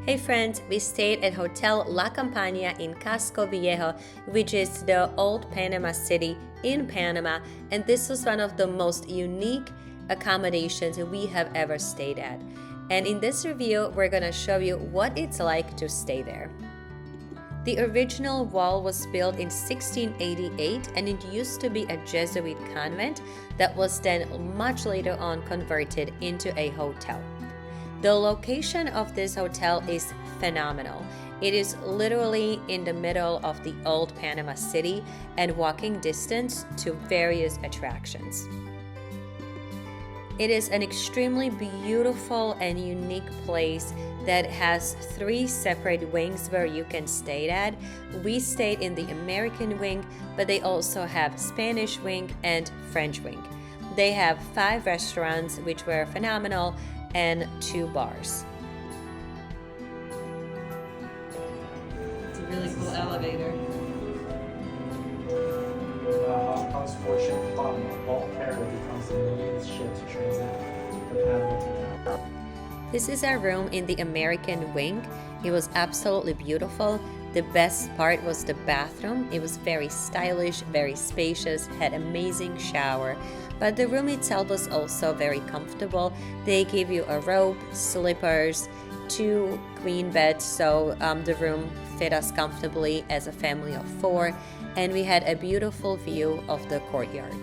Hey friends, we stayed at Hotel La Compañía in Casco Viejo, which is the old Panama City in Panama, and this was one of the most unique accommodations we have ever stayed at. And in this review, we're gonna show you what it's like to stay there. The original wall was built in 1688 and it used to be a Jesuit convent that was then much later on converted into a hotel. The location of this hotel is phenomenal. It is literally in the middle of the old Panama City and walking distance to various attractions. It is an extremely beautiful and unique place that has 3 separate wings where you can stay at. We stayed in the American wing, but they also have Spanish wing and French wing. They have 5 restaurants, which were phenomenal, and 2 bars. It's a really cool elevator. House portion from a bulk carrier becomes the main ship to transit the Panama Canal. This is our room in the American wing. It was absolutely beautiful. The best part was the bathroom. It was very stylish, very spacious, had amazing shower. But the room itself was also very comfortable. They gave you a robe, slippers, 2 queen beds, so the room fit us comfortably as a family of 4, and we had a beautiful view of the courtyard.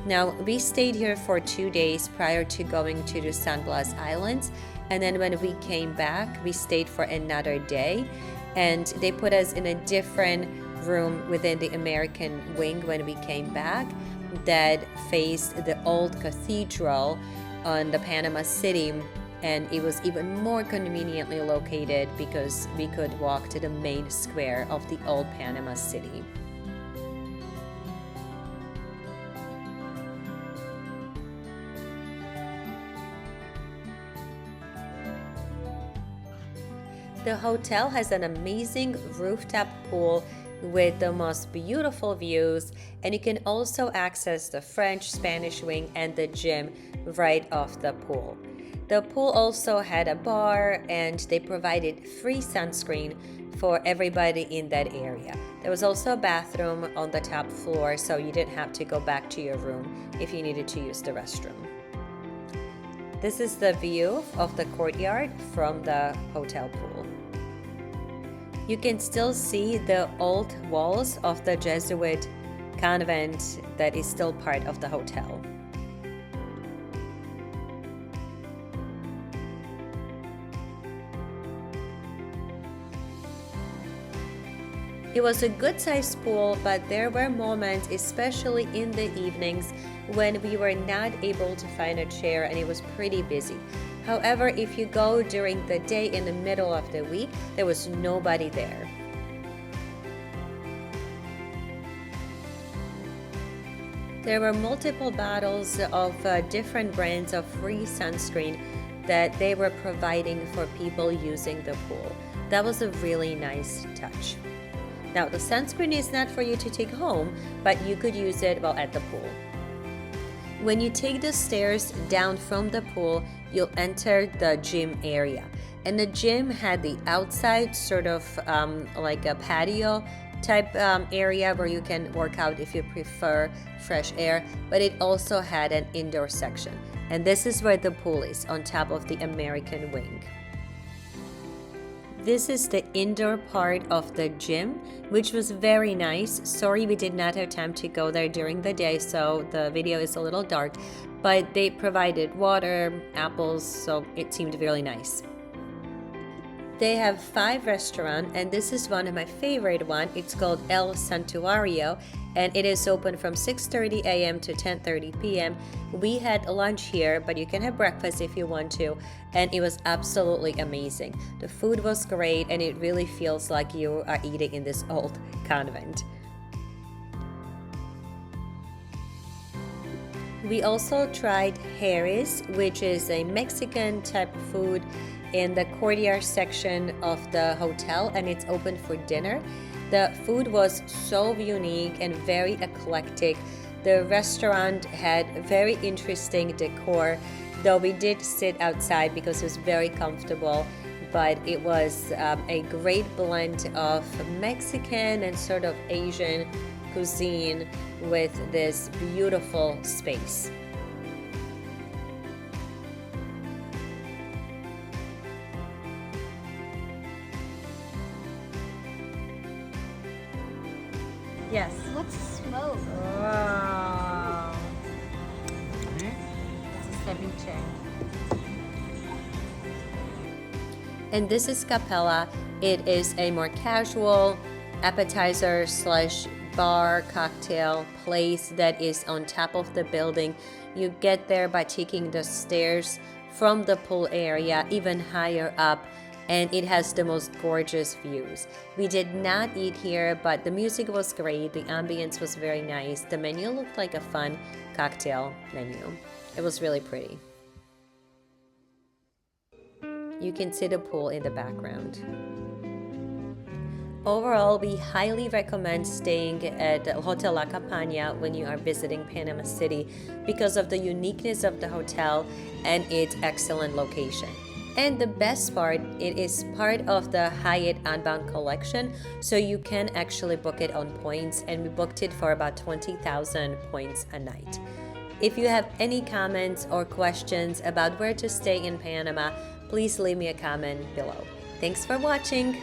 Now, we stayed here for 2 days prior to going to the San Blas Islands, and then when we came back, we stayed for another day, and they put us in a different room within the American wing when we came back that faced the old cathedral on the Panama City, and it was even more conveniently located because we could walk to the main square of the old Panama City. The hotel has an amazing rooftop pool with the most beautiful views, and you can also access the French, Spanish wing and the gym right off the pool. The pool also had a bar and they provided free sunscreen for everybody in that area. There was also a bathroom on the top floor, so you didn't have to go back to your room if you needed to use the restroom. This is the view of the courtyard from the hotel pool. You can still see the old walls of the Jesuit convent that is still part of the hotel. It was a good-sized pool, but there were moments, especially in the evenings, when we were not able to find a chair and it was pretty busy. However, if you go during the day in the middle of the week, there was nobody there. There were multiple bottles of different brands of free sunscreen that they were providing for people using the pool. That was a really nice touch. Now, the sunscreen is not for you to take home, but you could use it while at the pool. When you take the stairs down from the pool, you'll enter the gym area. And the gym had the outside sort of like a patio type area where you can work out if you prefer fresh air, but it also had an indoor section. And this is where the pool is, on top of the American wing. This is the indoor part of the gym, which was very nice. Sorry we did not have time to go there during the day, so the video is a little dark, but they provided water, apples, so it seemed really nice. They have 5 restaurants, and this is one of my favorite one. It's called El Santuario, and it is open from 6:30 a.m. to 10:30 p.m. We had lunch here, but you can have breakfast if you want to, and it was absolutely amazing. The food was great, and it really feels like you are eating in this old convent. We also tried Harris, which is a Mexican type of food in the courtyard section of the hotel, and it's open for dinner. The food was so unique and very eclectic. The restaurant had very interesting decor, though we did sit outside because it was very comfortable. but it was a great blend of Mexican and sort of Asian cuisine with this beautiful space. Yes. What's smoke? Wow. This is ceviche. And this is Capella. It is a more casual appetizer slash bar cocktail place that is on top of the building. You get there by taking the stairs from the pool area even higher up, and it has the most gorgeous views. We did not eat here, but the music was great, the ambience was very nice, the menu looked like a fun cocktail menu. It was really pretty. You can see the pool in the background. Overall, we highly recommend staying at Hotel La Compañía when you are visiting Panama City because of the uniqueness of the hotel and its excellent location. And the best part, it is part of the Hyatt Unbound collection, so you can actually book it on points, and we booked it for about 20,000 points a night. If you have any comments or questions about where to stay in Panama, please leave me a comment below. Thanks for watching!